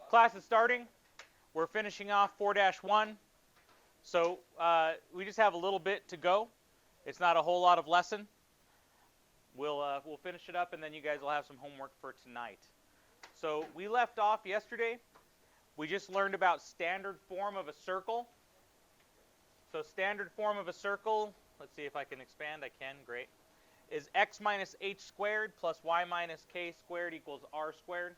Class is starting. We're finishing off 4-1. So we just have a little bit to go. It's not a whole lot of lesson. We'll finish it up, and then you guys will have some homework for tonight. So we left off yesterday. We just learned about standard form of a circle. So standard form of a circle, let's see if I can expand. I can, great. Is x minus h squared plus y minus k squared equals r squared.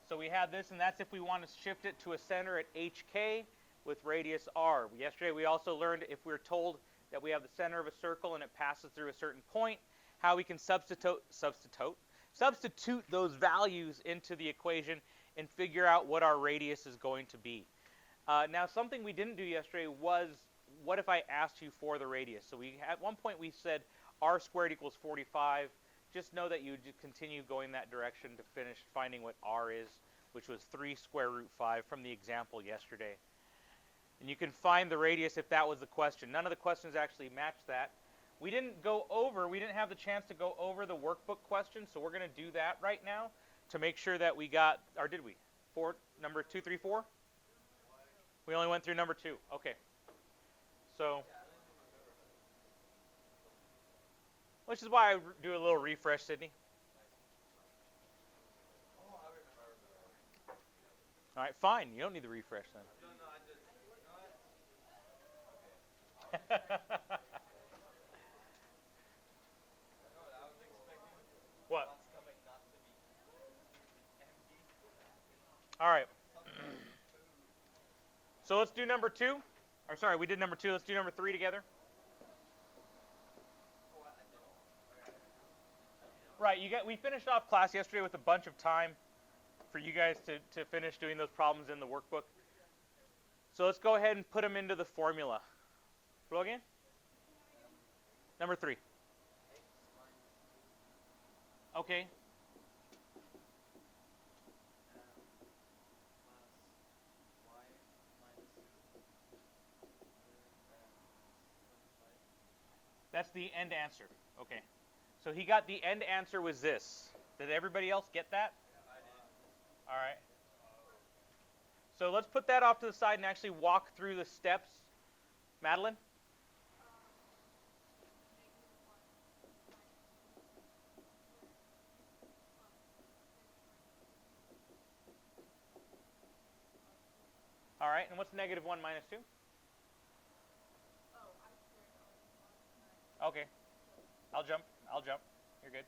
So we have this, and that's if we want to shift it to a center at hk with radius r. Yesterday we also learned if we're told that we have the center of a circle and it passes through a certain point, how we can substitute those values into the equation and figure out what our radius is going to be. Now, something we didn't do yesterday was, what if I asked you for the radius? So at one point we said r squared equals 45. Just know that you would continue going that direction to finish finding what r is, which was 3 square root 5 from the example yesterday. And you can find the radius if that was the question. None of the questions actually match that. We didn't have the chance to go over the workbook question, so we're going to do that right now to make sure that we got, or did we? Number 2, 3, 4? We only went through number 2. Okay. So, which is why I do a little refresh, Sydney. All right, fine. You don't need the refresh then. What? All right. So let's do number 2. Or sorry, we did number 2. Let's do number 3 together. Right. We finished off class yesterday with a bunch of time for you guys to finish doing those problems in the workbook. So let's go ahead and put them into the formula. Roll again. Number 3. Okay. That's the end answer. Okay. So he got the end answer was this. Did everybody else get that? Yeah, I did. All right. So let's put that off to the side and actually walk through the steps. Madeline? All right, and what's negative 1 minus 2? Okay. I'll jump. You're good.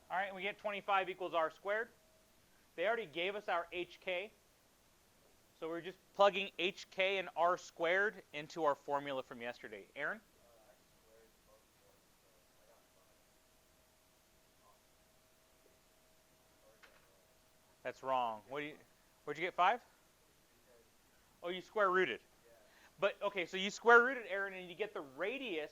All right, and we get 25 equals r squared. They already gave us our hk. So we're just plugging hk and r squared into our formula from yesterday. Aaron? That's wrong. Where'd you get 5? Oh, you square rooted. But, okay, so you square rooted, Aaron, and you get the radius.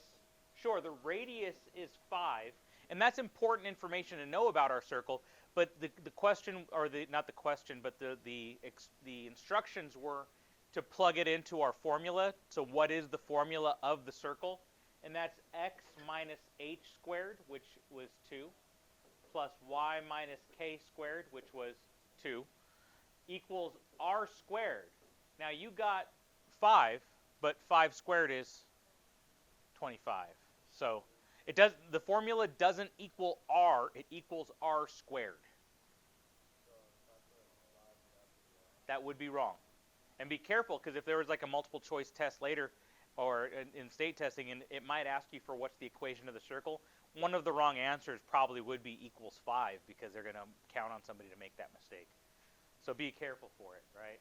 Sure, the radius is 5. And that's important information to know about our circle. But the question, or not the question, but the instructions were to plug it into our formula. So what is the formula of the circle? And that's x minus h squared, which was 2, plus y minus k squared, which was 2, equals r squared. Now you got 5, but 5 squared is 25. So the formula doesn't equal r, it equals r squared. That would be wrong. And be careful, because if there was like a multiple choice test later or in state testing, and it might ask you for what's the equation of the circle, one of the wrong answers probably would be equals 5, because they're going to count on somebody to make that mistake. So be careful for it, right?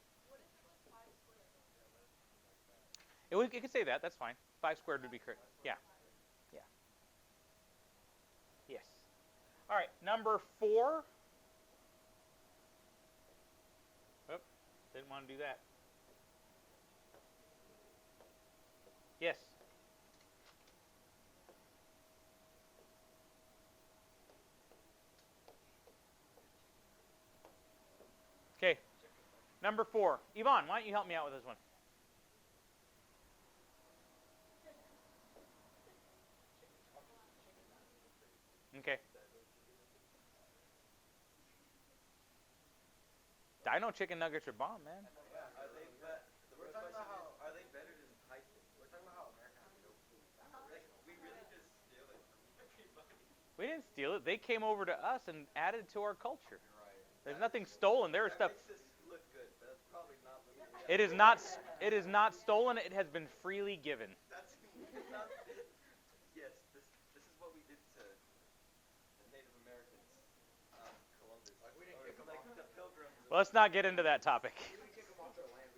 It could say that. That's fine. 5 squared would be correct. Yeah. Yeah. Yes. All right. Number 4. Oop. Didn't want to do that. Yes. Okay. Number 4. Yvonne, why don't you help me out with this one? Okay. Dino chicken nuggets are bomb, man. We're talking about how are they better than Tyson? We're talking about how America has no food. Like we really just steal it from everybody. We didn't steal it. They came over to us and added to our culture. You're right. There's nothing stolen. There is That stuff. makes us look good. That's probably not what we It is not. It is not stolen. It has been freely given. That's not, yes. This is what we did to the Native Americans. Columbus. Like we didn't kick them off. The Pilgrims. Well, let's not get into that topic. We didn't kick them off their land.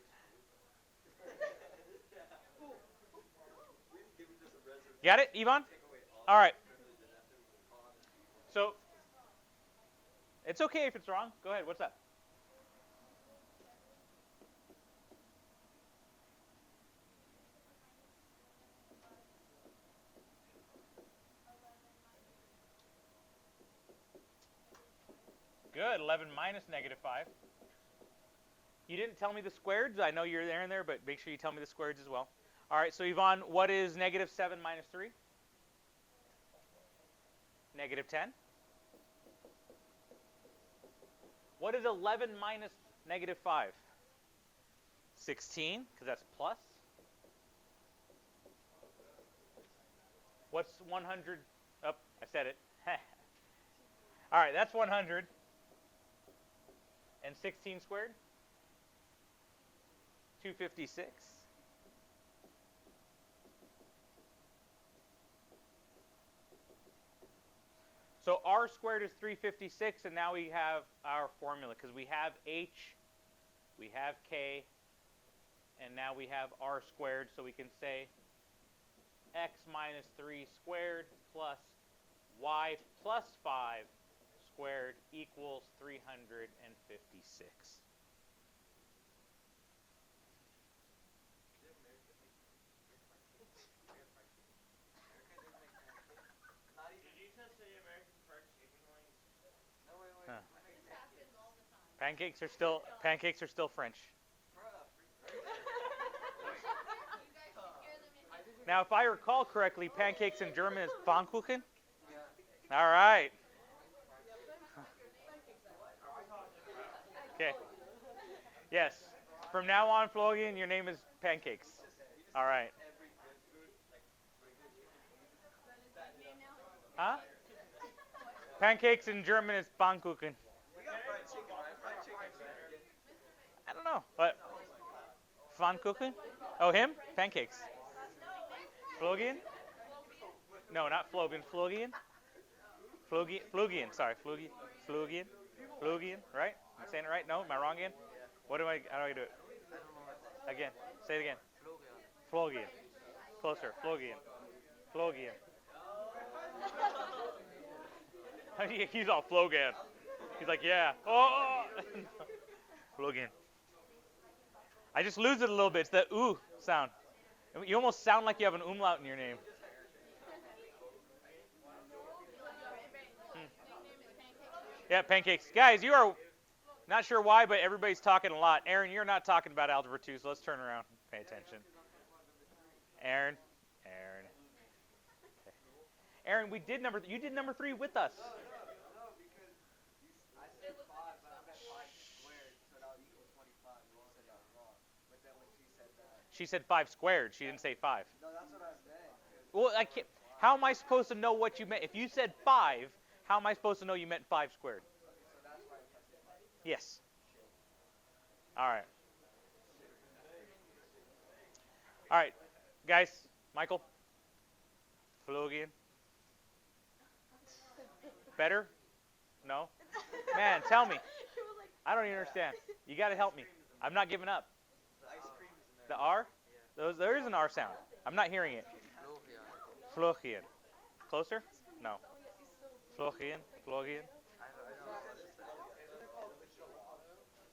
We didn't give them just a reservation. Got it, Yvonne? All right. So, it's okay if it's wrong. Go ahead. What's up? Good. 11 minus negative 5. You didn't tell me the squareds. I know you're there and there, but make sure you tell me the squareds as well. All right. So, Yvonne, what is negative 7 minus 3? Negative 10. What is 11 minus negative 5? 16, because that's plus. What's 100? Oh, I said it. All right, that's 100. And 16 squared? 256. So r squared is 356, and now we have our formula, because we have h, we have k, and now we have r squared, so we can say x minus 3 squared plus y plus 5 squared equals 356. Huh. Pancakes are still French. Now, if I recall correctly, pancakes in German is Pfannkuchen. All right. Okay. Yes. From now on, Florian, your name is Pancakes. All right. Huh? Pancakes in German is Pfannkuchen. I don't know, but Pfannkuchen? Oh, him? Pancakes. Florian? No, not Flogan. Florian? Florian. Sorry, Florian. Florian, right? Am I saying it right? No, am I wrong again? How do I do it? Again. Say it again. Florian. Closer. Florian. Florian. He's all Flogan. He's like, yeah. Oh! Florian. I just lose it a little bit. It's the ooh sound. You almost sound like you have an umlaut in your name. Yeah, pancakes. Guys, you are not sure why, but everybody's talking a lot. Aaron, you're not talking about Algebra 2, so let's turn around and pay attention. Aaron. Okay. Aaron, you did number 3 with us. She said 5 squared. She didn't say 5. No, that's what I meant. Well, I can't. How am I supposed to know what you meant? If you said 5, how am I supposed to know you meant 5 squared? Okay, so that's why I tested 5. Yes. All right. All right, guys. Michael. Florian. Better? No? Man, tell me. I don't even understand. You got to help me. I'm not giving up. The ice cream is in there. The R? There is an R sound. I'm not hearing it. Florian. Closer? No. Florian.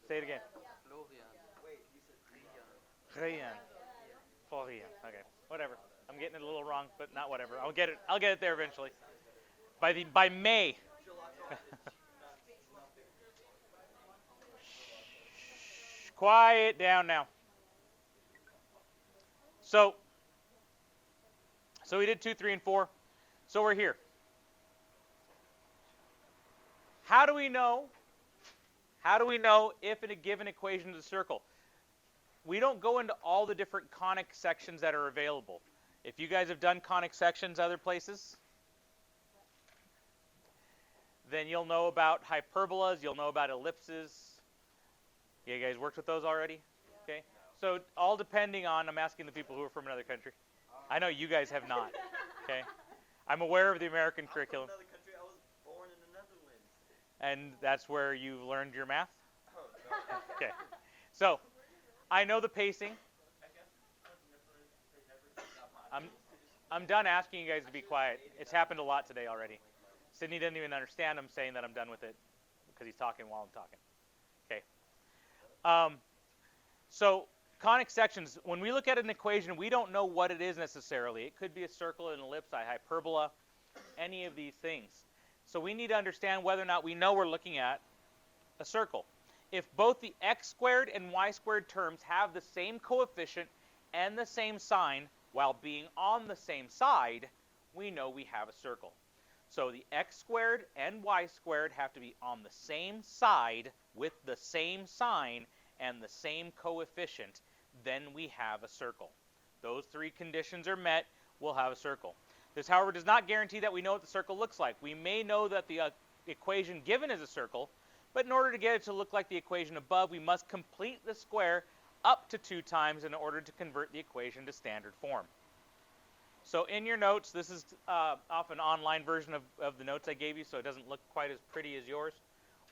Say it again. Florian. Florian. Okay. Whatever. I'm getting it a little wrong, but not whatever. I'll get it there eventually. By May. Quiet down now. So we did 2, 3, and 4. So we're here. How do we know? How do we know if in a given equation is a circle? We don't go into all the different conic sections that are available. If you guys have done conic sections other places, then you'll know about hyperbolas, you'll know about ellipses. You guys worked with those already? Okay. So all depending on, I'm asking the people who are from another country. I know you guys have not. Okay. I'm aware of the American curriculum. I'm from another country. I was born in the Netherlands. And that's where you learned your math? Oh, no. Okay. So, I know the pacing. I'm done asking you guys to be quiet. It's happened a lot today already. Sydney doesn't even understand I'm saying that I'm done with it because he's talking while I'm talking. Okay. So, conic sections, when we look at an equation, we don't know what it is necessarily. It could be a circle, an ellipse, a hyperbola, any of these things. So we need to understand whether or not we know we're looking at a circle. If both the x squared and y squared terms have the same coefficient and the same sign while being on the same side, we know we have a circle. So the x squared and y squared have to be on the same side with the same sign and the same coefficient, then we have a circle. Those three conditions are met, we'll have a circle. This, however, does not guarantee that we know what the circle looks like. We may know that the equation given is a circle, but in order to get it to look like the equation above, we must complete the square up to 2 times in order to convert the equation to standard form. So in your notes, this is off an online version of the notes I gave you, so it doesn't look quite as pretty as yours.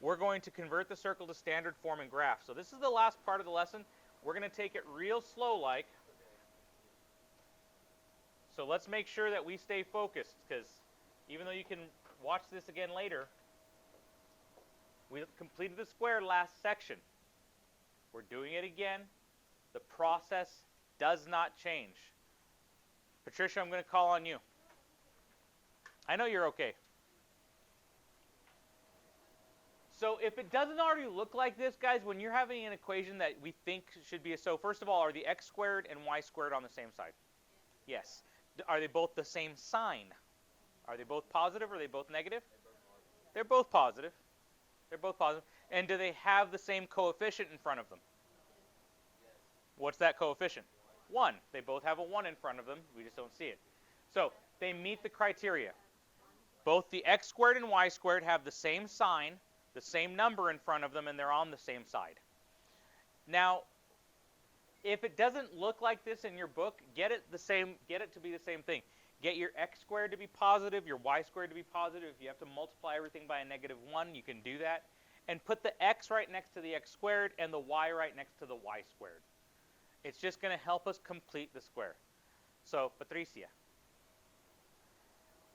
We're going to convert the circle to standard form and graph. So this is the last part of the lesson. We're going to take it real slow-like. So let's make sure that we stay focused, because even though you can watch this again later, we completed the square last section. We're doing it again. The process does not change. Patricia, I'm going to call on you. I know you're okay. So if it doesn't already look like this, guys, when you're having an equation that we think should be so first of all, are the x squared and y squared on the same side? Yes. Are they both the same sign? Are they both positive or are they both negative? They're both positive. They're both positive. And do they have the same coefficient in front of them? What's that coefficient? 1. They both have a 1 in front of them. We just don't see it. So they meet the criteria. Both the x squared and y squared have the same sign, the same number in front of them, and they're on the same side. Now, if it doesn't look like this in your book, get it to be the same thing. Get your x squared to be positive, your y squared to be positive. If you have to multiply everything by a -1, you can do that. And put the x right next to the x squared and the y right next to the y squared. It's just going to help us complete the square. So, Patricia,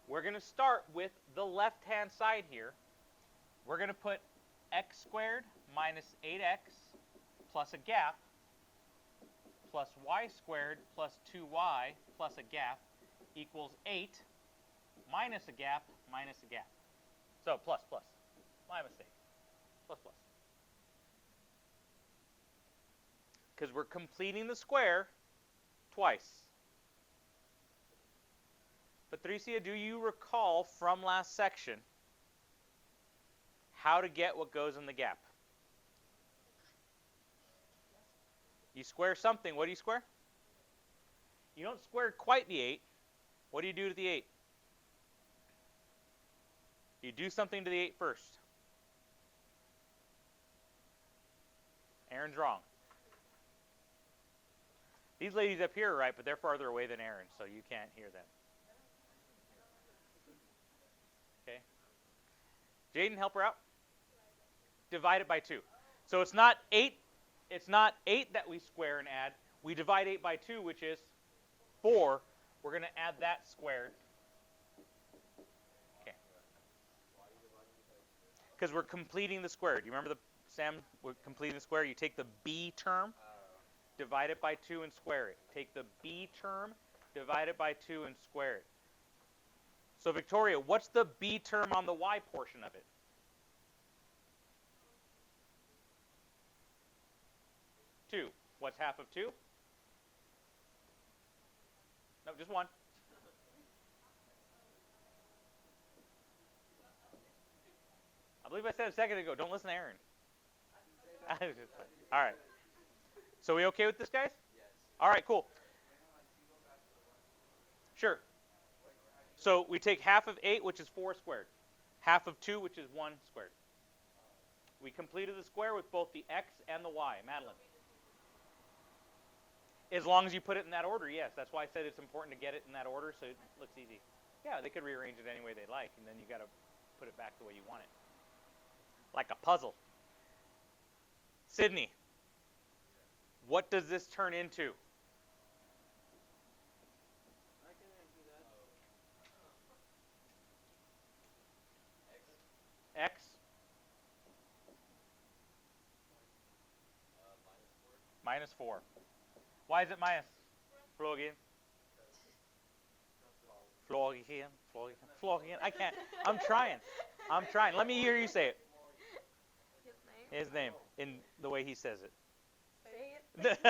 we're going to start with the left-hand side here. We're going to put x squared minus 8x plus a gap plus y squared plus 2y plus a gap equals 8 minus a gap minus a gap. So plus. My mistake. Plus. Because we're completing the square twice. Patricia, do you recall from last section how to get what goes in the gap? You square something. What do you square? You don't square quite the 8. What do you do to the 8? You do something to the 8 first. Aaron's wrong. These ladies up here are right, but they're farther away than Aaron, so you can't hear them. Okay. Jaden, help her out. Divide it by 2. So it's not 8. It's not 8 that we square and add. We divide 8 by 2, which is 4. We're going to add that squared. Okay. Because we're completing the square. Do you remember Sam, we're completing the square. You take the b term, divide it by 2 and square it. Take the b term, divide it by 2 and square it. So Victoria, what's the b term on the y portion of it? 2. What's half of 2? No, just 1. believe I said a second ago. Don't listen to Aaron. All right. So we okay with this, guys? Yes. All right, cool. Sure. So we take half of 8, which is 4 squared. Half of 2, which is 1 squared. We completed the square with both the x and the y. Madeline. As long as you put it in that order, yes. That's why I said it's important to get it in that order so it looks easy. Yeah, they could rearrange it any way they like, and then you got to put it back the way you want it. Like a puzzle. Sydney, what does this turn into? I can answer that. X minus 4. Why is it minus? Florian. Florian. I can't. I'm trying. Let me hear you say it. His name in the way he says it. Say it.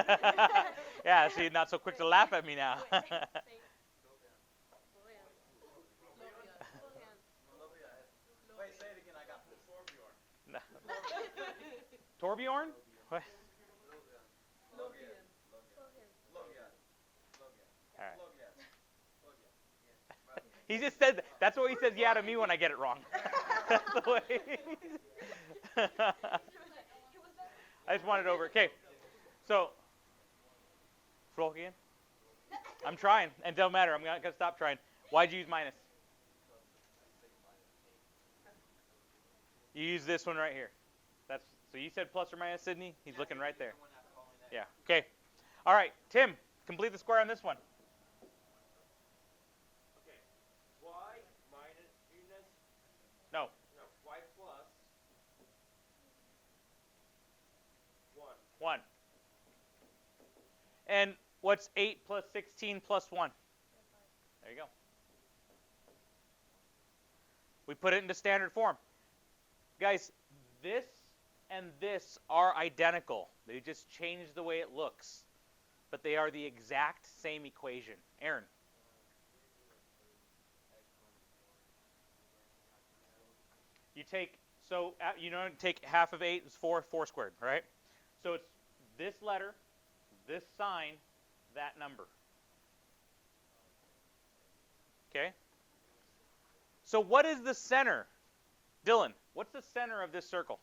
Yeah, see, not so quick to laugh at me now. Wait, say it again. I got this. Torbjorn? What? All right. He just said that. That's what he says yeah to me when I get it wrong. That's the way. I just wanted it over. Okay. So, Florian. I'm trying, and it don't matter. I'm not gonna stop trying. Why'd you use minus? You use this one right here. That's so you said plus or minus, Sydney? He's looking right there. Yeah. Okay. All right, Tim, complete the square on this one. Okay. Y minus. No. No. Y plus 1. 1. And what's 8 plus 16 plus 1? There you go. We put it into standard form. Guys, this and this are identical. They just change the way it looks. But they are the exact same equation. Aaron. You take, so you know, take half of 8 is 4 squared, right? So it's this letter, this sign, that number. Okay? So what is the center? Dylan, what's the center of this circle?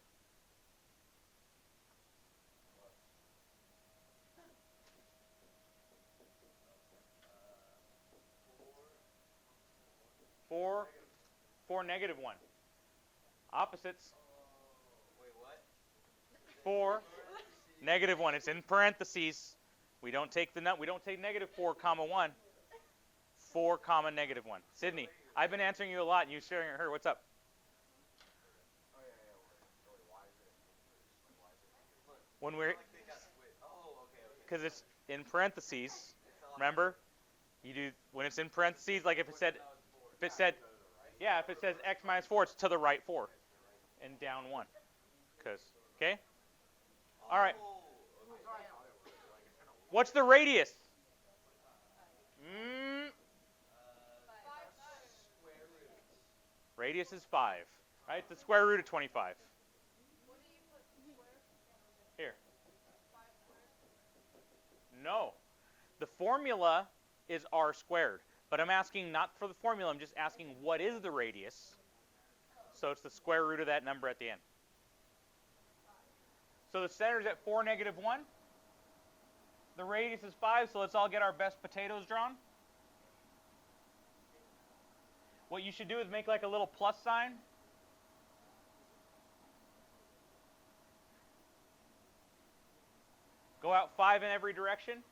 Four, negative 1. Opposites. Wait, what? 4, negative 1. It's in parentheses. We don't take negative 4, comma 1. 4, comma negative 1. Sydney, I've been answering you a lot, and you sharing her. What's up? When we're, because it's in parentheses. Remember, you do when it's in parentheses. Like if it said, yeah, if it says x minus 4, it's to the right 4, and down 1. Because okay. All right. What's the radius? Radius is 5. Right? The square root of 25. Here. No. The formula is r squared. But I'm asking not for the formula. I'm just asking what is the radius. So it's the square root of that number at the end. So the center is at 4, negative 1. The radius is 5, so let's all get our best potatoes drawn. What you should do is make like a little plus sign. Go out 5 in every direction,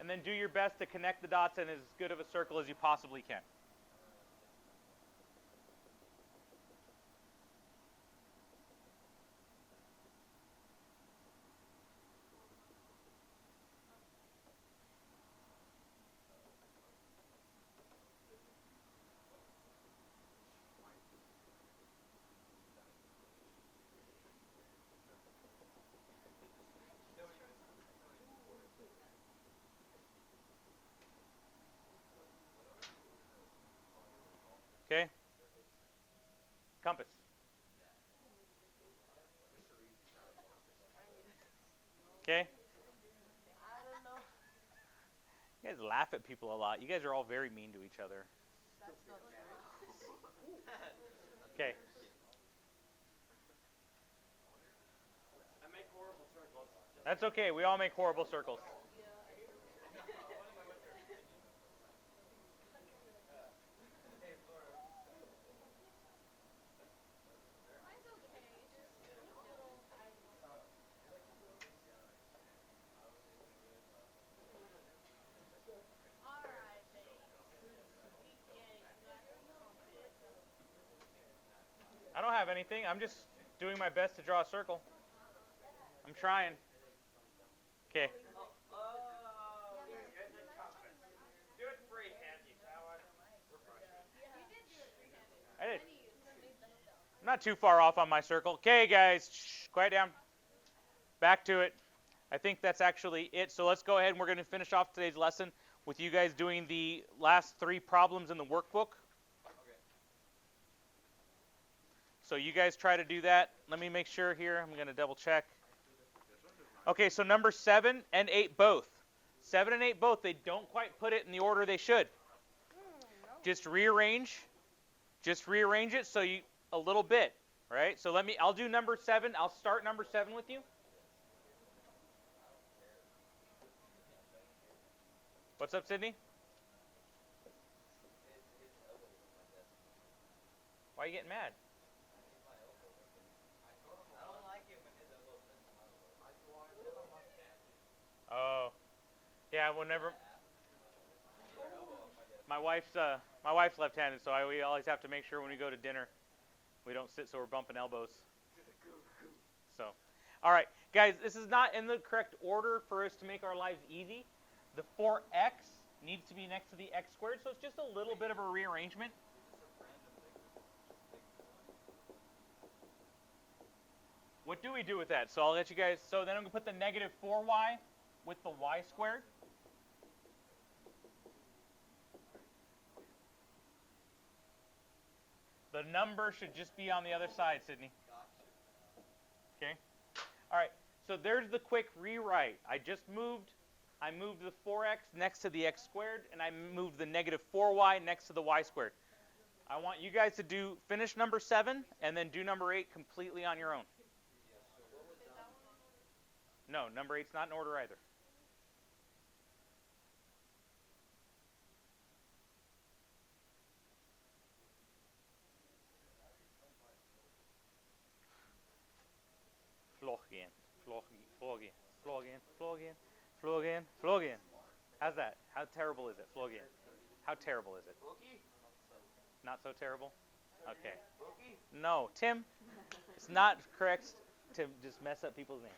and then do your best to connect the dots in as good of a circle as you possibly can. Okay? Compass. Okay? I don't know. You guys laugh at people a lot. You guys are all very mean to each other. That's not true. Okay. I make horrible circles. That's okay. We all make horrible circles. I don't have anything. I'm just doing my best to draw a circle. I'm trying. Okay. Do it freehand, you coward. I did. I'm not too far off on my circle. Okay, guys. Shh, quiet down. Back to it. I think that's actually it. So let's go ahead and we're going to finish off today's lesson with you guys doing the last 3 problems in the workbook. So you guys try to do that. Let me make sure here. I'm going to double check. Okay, so number 7 and 8 both. 7 and 8 both, they don't quite put it in the order they should. Just rearrange. Just rearrange it so you a little bit, right? So I'll do number 7. I'll start number 7 with you. What's up, Sydney? Why are you getting mad? I don't like it when his elbow touches my elbow. Oh, yeah. Whenever my wife's left-handed, so we always have to make sure when we go to dinner, we don't sit so we're bumping elbows. So, all right, guys, this is not in the correct order for us to make our lives easy. The 4x needs to be next to the x squared, so it's just a little bit of a rearrangement. What do we do with that? So I'll let you guys, so then I'm going to put the negative 4y with the y squared. The number should just be on the other side, Sydney. Okay? All right, so there's the quick rewrite. I moved the 4x next to the x squared, and I moved the negative 4y next to the y squared. I want you guys to finish number 7, and then do number 8 completely on your own. No, number 8's not in order either. Flog again. How's that? How terrible is it? Flog again. How terrible is it? Not so terrible? Okay. No, Tim, it's not correct to just mess up people's names.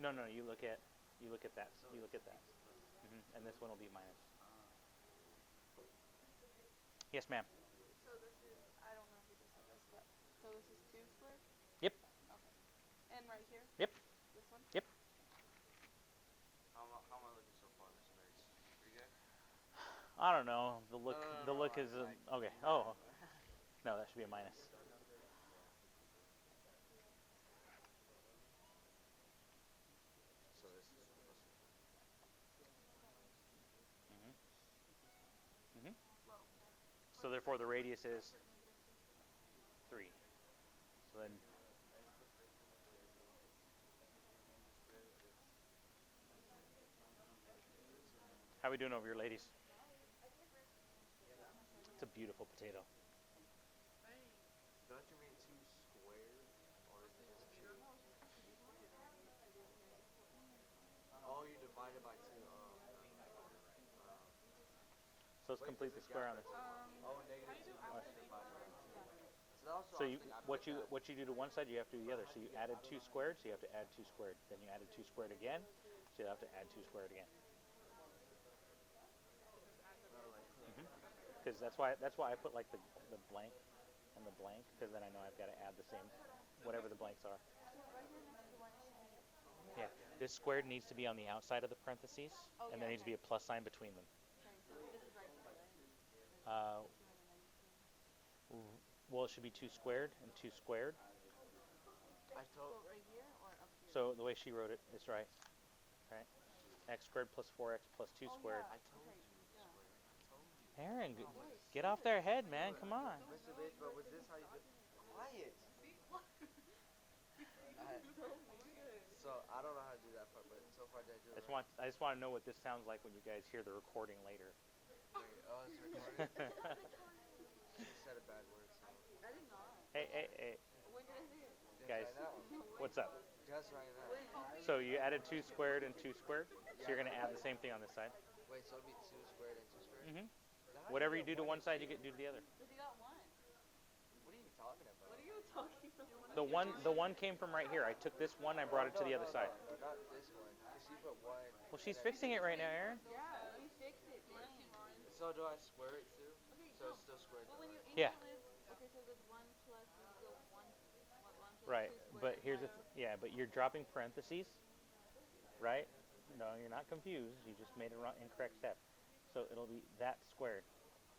No, you look at that. You look at that. And this one will be minus. Yes, ma'am. So this is, I don't know if you just said this, but, so this is 2 squared? Yep. Okay. And right here? Yep. This one? Yep. How am I looking so far, Mr. Bates? Pretty good? I don't know. The look is okay. Oh, no, that should be a minus. So this is So therefore, the radius is 3. So then, how are we doing over here, ladies? It's a beautiful potato. Don't you mean 2 squared? Or is it just 2? Oh, you divided by 2. So let's complete the square on this. Negative 2 divided by 2. So what you do to one side, you have to do the other. So you added 2 squared, so you have to add 2 squared. Then you added 2 squared again, so you have to add 2 squared again. Because that's why I put like the blank and the blank, because then I know I've got to add the same, whatever the blanks are. Yeah, this squared needs to be on the outside of the parentheses, and there needs to be a plus sign between them. Well, it should be 2 squared and 2 squared. I told. So right here or up here? So the way she wrote it is right. Right? X squared plus 4x plus 2 Oh, squared. yeah. I told Okay, you. yeah. Square. I told you. Aaron, Wait, get off their head, man. Come on. Mr. Bates, but was this how you did? Quiet. So I don't know how to do that part, but so far did I do it right? I just want to know what this sounds like when you guys hear the recording later. Wait, oh, it's recording. You said a bad word, so. I did not. Hey. When did I say it? Just Guys. right now. What's up? Just right now. So you added 2 squared and 2 squared. So you're going to add the same thing on this side. Wait, so it'd be 2 squared and 2 squared? Mm-hmm. Now, how Whatever do you do to one side, you get do to the other. Because you got one. What are you talking about? What are you talking about? The one came from right here. I took this one, I brought it to the other side. No, not this one. Because you put one. Well, she's fixing it right now, Aaron. Yeah, let me fix it. Dang. So do I square it too? Okay, So no. it's still squared. But when you Yeah. okay, so there's 1 plus equal 1 plus Right, 2 but squared here's the divided- but you're dropping parentheses, right? No, you're not confused. You just made an incorrect step. So it'll be that squared,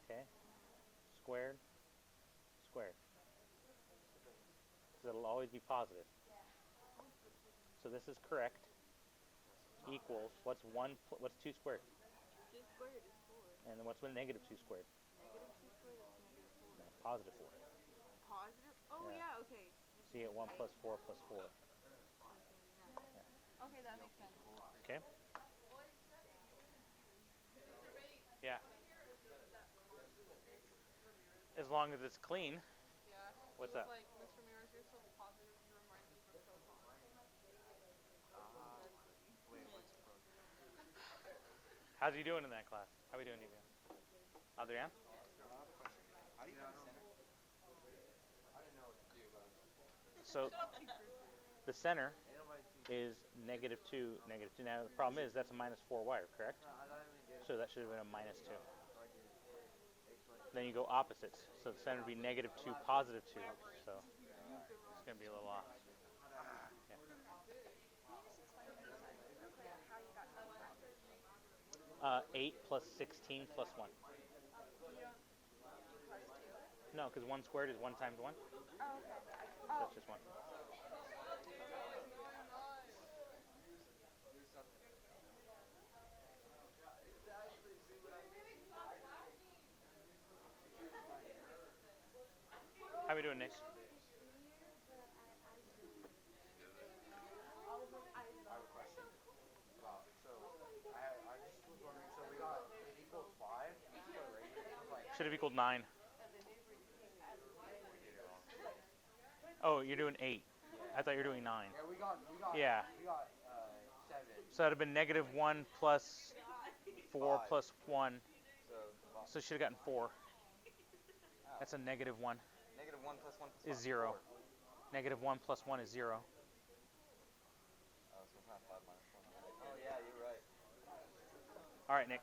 okay? Squared, squared. So it'll always be positive. So this is correct. Equals what's 2 squared, 2 squared is 4. and then what's negative 2 squared? Negative 2 squared is negative 4. No, positive 4. Positive? Oh, Yeah. yeah, okay. So you get 1 plus 4 plus 4. Okay, that makes sense. Okay. Yeah. As long as it's clean. Yeah. What's It was up? like, Mr. Mirrors, you're so positive, you remind me of a proton. Wait, what's a proton? How's he doing in that class? How are we doing, you guys? Adrian? How do you find center? I didn't know what to do, but So the center is negative 2, negative 2. Now the problem is that's a minus 4 wire, correct? I don't even get it. So that should have been a minus 2. Then you go opposites. So the center would be negative 2, positive 2. So it's going to be a little off. Yeah. 8 plus 16 plus 1. No, because 1 squared is 1 times 1. Oh, okay. So that's just 1. How we doing, Nick? I have a question. I just was wondering, so we got it equals 5. Should have equaled 9. Oh, you're doing 8. I thought you were doing 9. Yeah, we got Yeah. 7. So that would have been negative 1 plus 4 5. plus 1. So So you should have gotten 4. That's a negative 1. negative 1 plus 1 plus Is 0. Negative 1 plus 1 is 0. Oh, so it's not 5 minus 1. Oh, yeah, you're right. All right, Nick.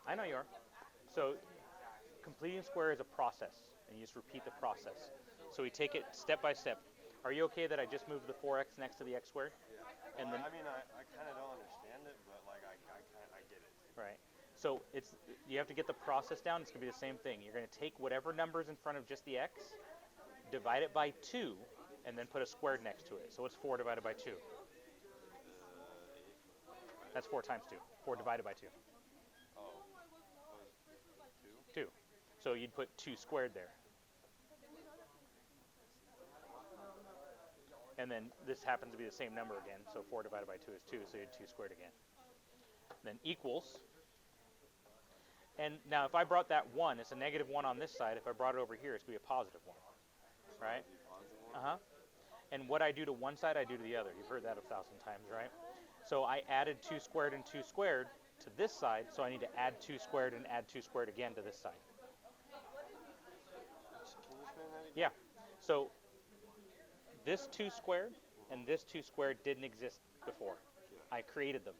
I know you are. So completing square is a process, and you just repeat the process. So we take it step by step. Are you okay that I just moved the 4x next to the x squared? And then, I mean, I kind of don't understand it, but like I get it. right. So you have to get the process down. It's going to be the same thing. You're going to take whatever number's in front of just the x, divide it by 2, and then put a squared next to it. So what's 4 divided by 2? That's 4 times 2. 4 divided by 2. Oh, was 2? 2. So you'd put 2 squared there. And then this happens to be the same number again. So 4 divided by 2 is 2. So you had 2 squared again. Then equals. And now if I brought that 1, it's a negative 1 on this side. If I brought it over here, it's going to be a positive 1. Right? Uh-huh. And what I do to one side, I do to the other. You've heard that 1,000 times, right? So I added 2 squared and 2 squared to this side, so I need to add 2 squared and add 2 squared again to this side. Can you explain that again? Yeah. So this 2 squared and this 2 squared didn't exist before. I created them.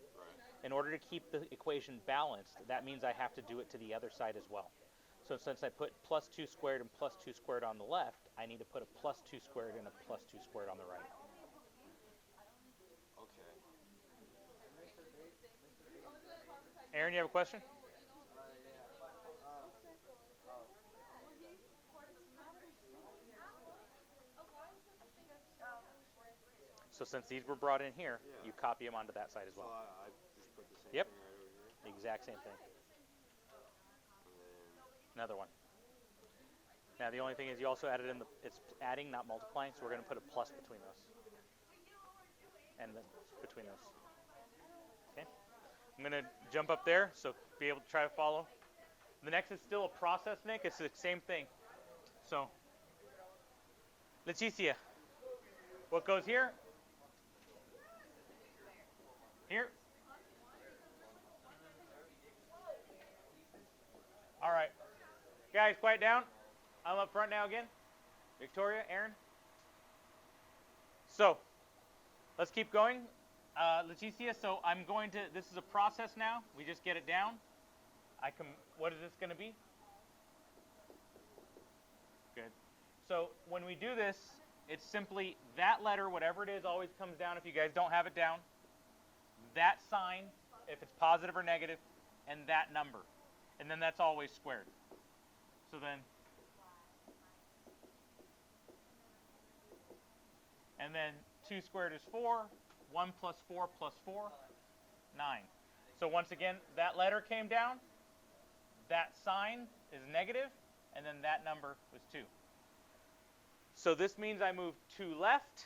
In order to keep the equation balanced, that means I have to do it to the other side as well. So since I put plus 2 squared and plus 2 squared on the left, I need to put a plus 2 squared and a plus 2 squared on the right. Okay. Aaron, you have a question? So since these were brought in here, Yeah. you copy them onto that side as So well. I just put the same Yep. thing right over here. The exact same thing. And then Another one. Now the only thing is you also added in it's adding, not multiplying, so we're going to put a plus between those. And then between those. Okay. I'm going to jump up there so be able to try to follow. The next is still a process, Nick. It's the same thing. So, Leticia, what goes here? Here. All right. Guys, quiet down. I'm up front now again. Victoria, Aaron. So, let's keep going. Leticia, so I'm going to, this is a process now. We just get it down. What is this going to be? Good. So when we do this, it's simply that letter, whatever it is, always comes down if you guys don't have it down. That sign, if it's positive or negative, and that number. And then that's always squared. So then, and then 2 squared is 4. 1 plus 4 plus 4, 9. So once again, that letter came down. That sign is negative, and then that number was 2. So this means I move 2 left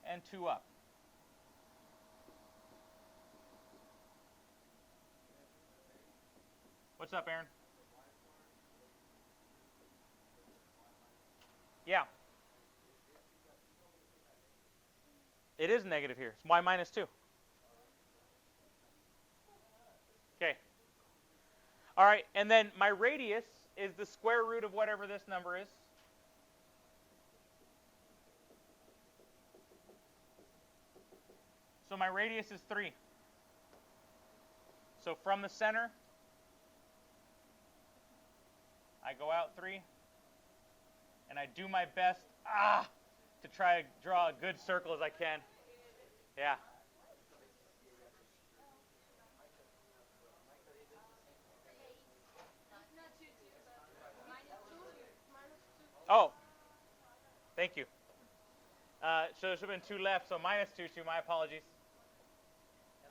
and 2 up. What's up, Aaron? Yeah. It is negative here. It's y minus 2. Okay. All right, and then my radius is the square root of whatever this number is. So my radius is 3. So from the center, I go out 3, and I do my best to try to draw a good circle as I can. Yeah. Oh, thank you. So there should have been 2 left, so minus 2, my apologies.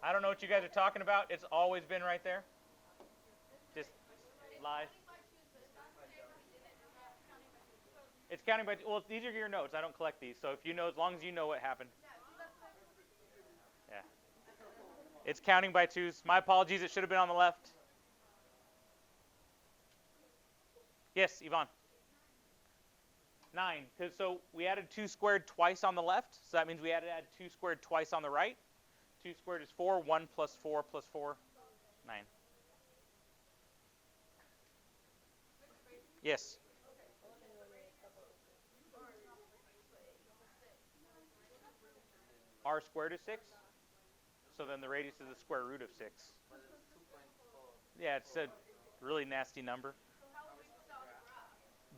I don't know what you guys are talking about. It's always been right there. Just lies. It's counting by, well, these are your notes. I don't collect these. So if you know, as long as you know what happened. Yeah. It's counting by 2s. My apologies. It should have been on the left. Yes, Yvonne. 9. So we added 2 squared twice on the left. So that means we had to add 2 squared twice on the right. 2 squared is 4. 1 plus 4 plus 4, 9. Yes. R squared is 6. So then the radius is the square root of 6. Yeah, it's a really nasty number.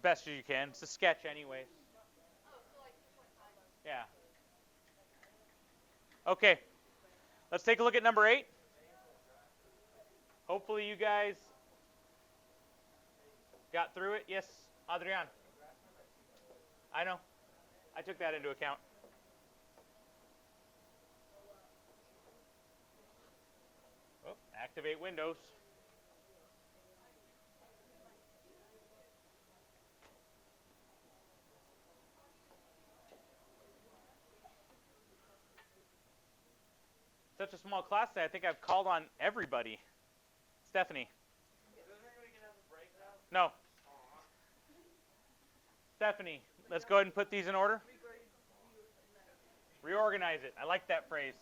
Best as you can. It's a sketch anyways. Yeah. Okay. Let's take a look at number 8. Hopefully you guys got through it. Yes, Adrian. I know. I took that into account. Oh, activate Windows. Such a small class today, I think I've called on everybody. Stephanie. No. Stephanie, let's go ahead and put these in order. Reorganize it. I like that phrase.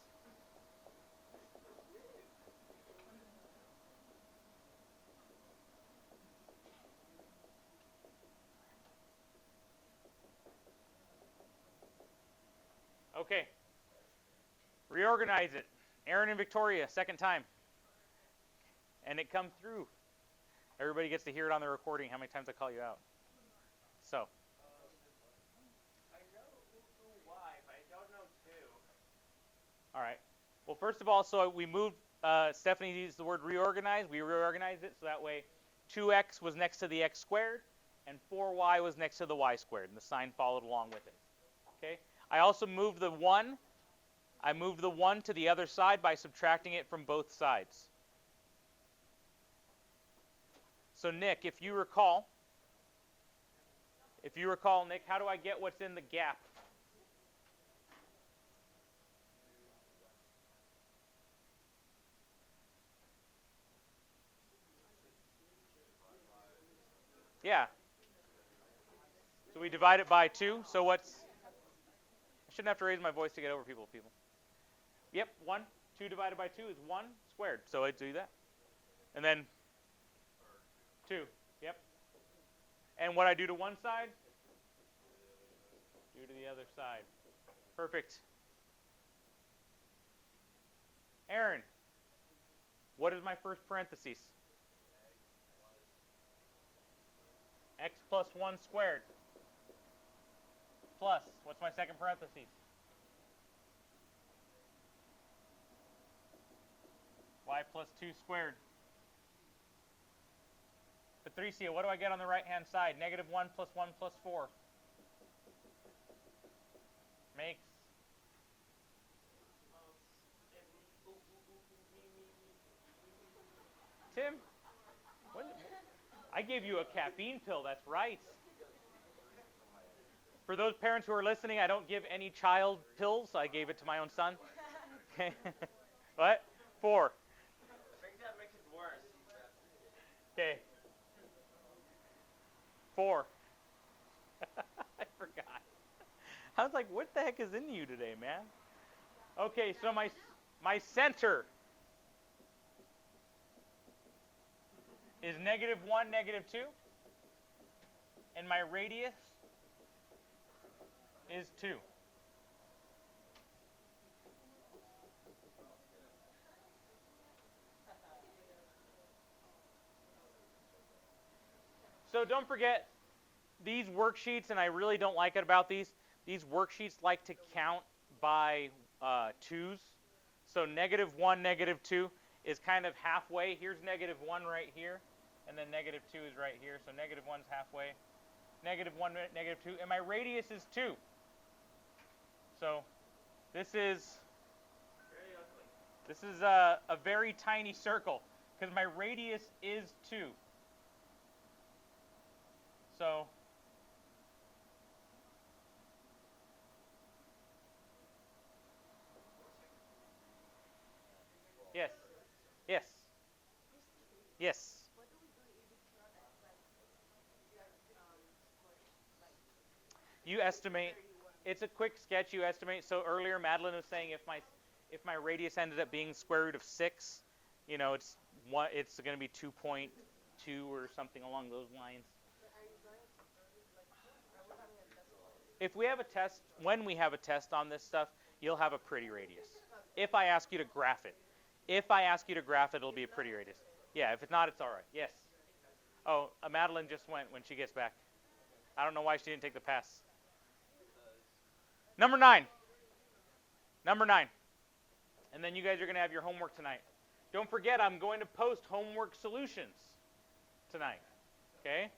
Okay. Reorganize it. Aaron and Victoria, second time. And it comes through. Everybody gets to hear it on the recording how many times I call you out. So. I know why, but I don't know too. All right. Well, first of all, so we moved, Stephanie used the word reorganize. We reorganized it so that way 2x was next to the x squared and 4y was next to the y squared. And the sign followed along with it. Okay. I also moved the 1 I move the 1 to the other side by subtracting it from both sides. So Nick, if you recall, Nick, how do I get what's in the gap? Yeah. So we divide it by 2. So what's... I shouldn't have to raise my voice to get over people. Yep, 1. 2 divided by 2 is 1 squared. So I do that. And then 2. Yep. And what I do to one side, do to the other side. Perfect. Aaron, what is my first parenthesis? X plus 1 squared. Plus, what's my second parenthesis? Y plus 2 squared. Patricia, what do I get on the right-hand side? Negative 1 plus 1 plus 4. Makes... Tim? What? I gave you a caffeine pill, that's right. For those parents who are listening, I don't give any child pills. I gave it to my own son. Okay. What? 4. I think that makes it worse. Okay. 4. I forgot. I was like, what the heck is in you today, man? Okay, so my center is negative 1, negative 2. And my radius is 2. So don't forget these worksheets, and I really don't like it about these worksheets like to count by 2's. So negative 1, negative 2 is kind of halfway. Here's negative 1 right here, and then negative 2 is right here. So negative 1 is halfway. Negative 1, negative 2, and my radius is 2. So this is a very tiny circle because my radius is 2. So yes. Yes. Yes. You estimate. It's a quick sketch. You estimate. So earlier, Madeline was saying if my radius ended up being square root of 6, you know, it's going to be 2.2 or something along those lines. If we have a test, when we have a test on this stuff, you'll have a pretty radius. If I ask you to graph it. If I ask you to graph it, it'll be a pretty radius. Yeah, if it's not, it's all right. Yes. Oh, Madeline just went when she gets back. I don't know why she didn't take the pass. Number 9. Number 9. And then you guys are going to have your homework tonight. Don't forget, I'm going to post homework solutions tonight. Okay?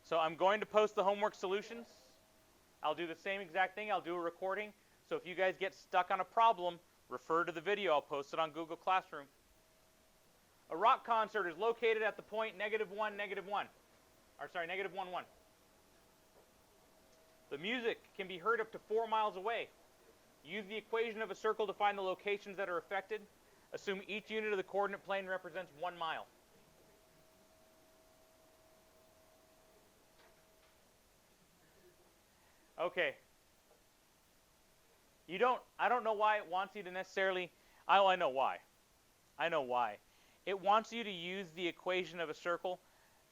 So I'm going to post the homework solutions. I'll do the same exact thing. I'll do a recording. So if you guys get stuck on a problem, refer to the video. I'll post it on Google Classroom. A rock concert is located at the point negative 1, negative 1. Or sorry, negative 1, 1. The music can be heard up to 4 miles away. Use the equation of a circle to find the locations that are affected. Assume each unit of the coordinate plane represents 1 mile. Okay. I don't know why it wants you to necessarily, I know why. I know why. It wants you to use the equation of a circle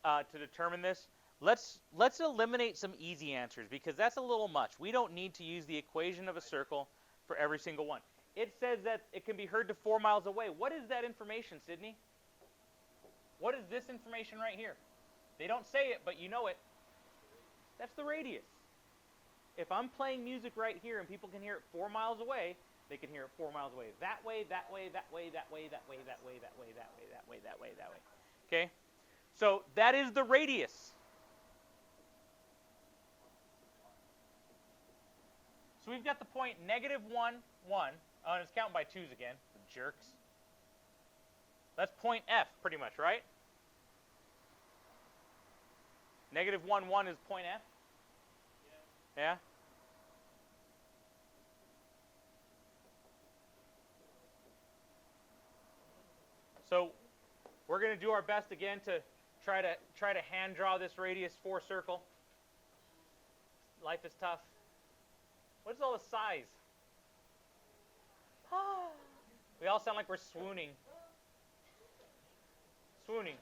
to determine this. Let's eliminate some easy answers because that's a little much. We don't need to use the equation of a circle for every single one. It says that it can be heard to 4 miles away. What is that information, Sydney? What is this information right here? They don't say it, but you know it. That's the radius. If I'm playing music right here and people can hear it 4 miles away, they can hear it 4 miles away. That way, that way, that way, that way, that way, that way, that way, that way, that way, that way, that way. Okay? So that is the radius. So we've got the point negative 1, 1. Oh, and it's counting by 2's again. Jerks. That's point F, pretty much, right? Negative 1, 1 is point F? Yeah? So we're going to do our best again to try to hand draw this radius 4 circle. Life is tough. What's all the sighs? We all sound like we're swooning. Swooning.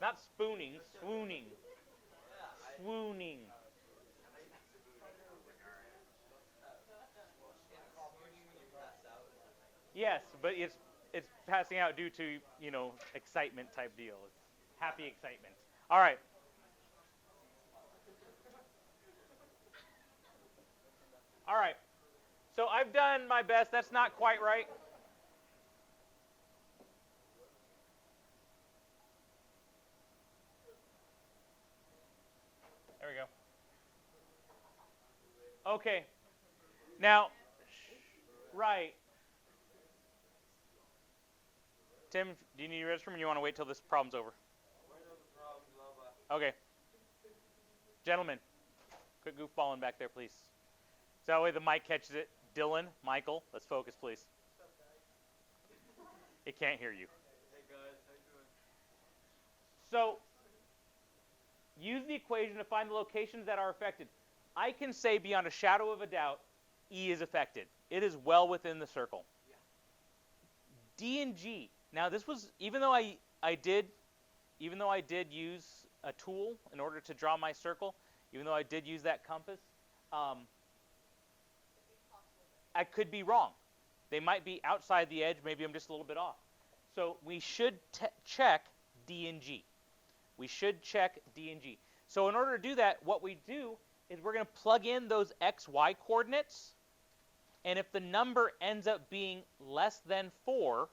Not spooning, swooning. Swooning. Yes, but it's passing out due to, excitement type deal. It's happy excitement. All right. All right. So I've done my best. That's not quite right. There we go. Okay. Now, right. Tim, do you need a restroom or do you want to wait till this problem's over? Okay. Gentlemen, quit goofballing back there, please. So that way the mic catches it. Dylan, Michael, let's focus, please. It can't hear you. Hey guys, how you doing? So, use the equation to find the locations that are affected. I can say beyond a shadow of a doubt, E is affected. It is well within the circle. D and G. Now this was, even though I did use a tool in order to draw my circle, even though I did use that compass, I could be wrong. They might be outside the edge. Maybe I'm just a little bit off. So we should check D and G. We should check D and G. So in order to do that, what we do is we're going to plug in those x, y coordinates. And if the number ends up being less than 4,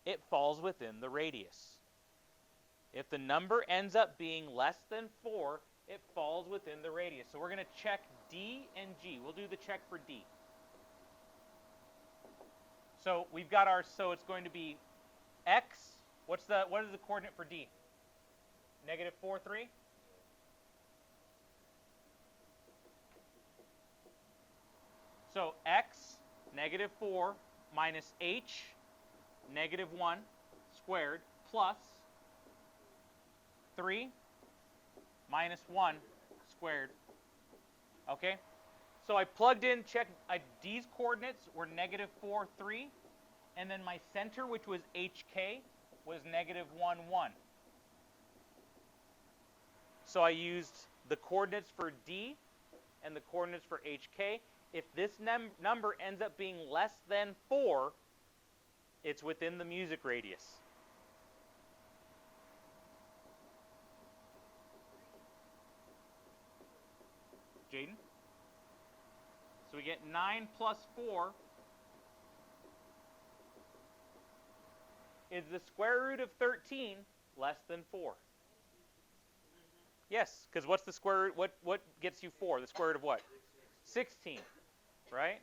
it falls within the radius. If the number ends up being less than 4, it falls within the radius. So we're going to check D and G. We'll do the check for D. So we've got so it's going to be x. What is the coordinate for D? Negative 4, 3? So x, negative 4, minus h, negative 1, squared, plus 3, minus 1, squared. Okay? So I plugged in, checked, D's coordinates were negative 4, 3, and then my center, which was HK, was negative 1, 1. So I used the coordinates for D and the coordinates for HK. If this number ends up being less than 4, it's within the music radius. Jaden? So we get 9 plus 4 is the square root of 13 less than 4? Yes, because what's the square root? What gets you 4? The square root of what? 16, right?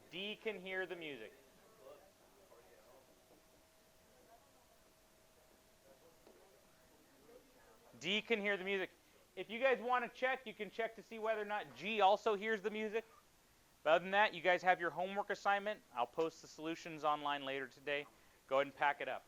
D can hear the music. D can hear the music. If you guys want to check, you can check to see whether or not G also hears the music. But other than that, you guys have your homework assignment. I'll post the solutions online later today. Go ahead and pack it up.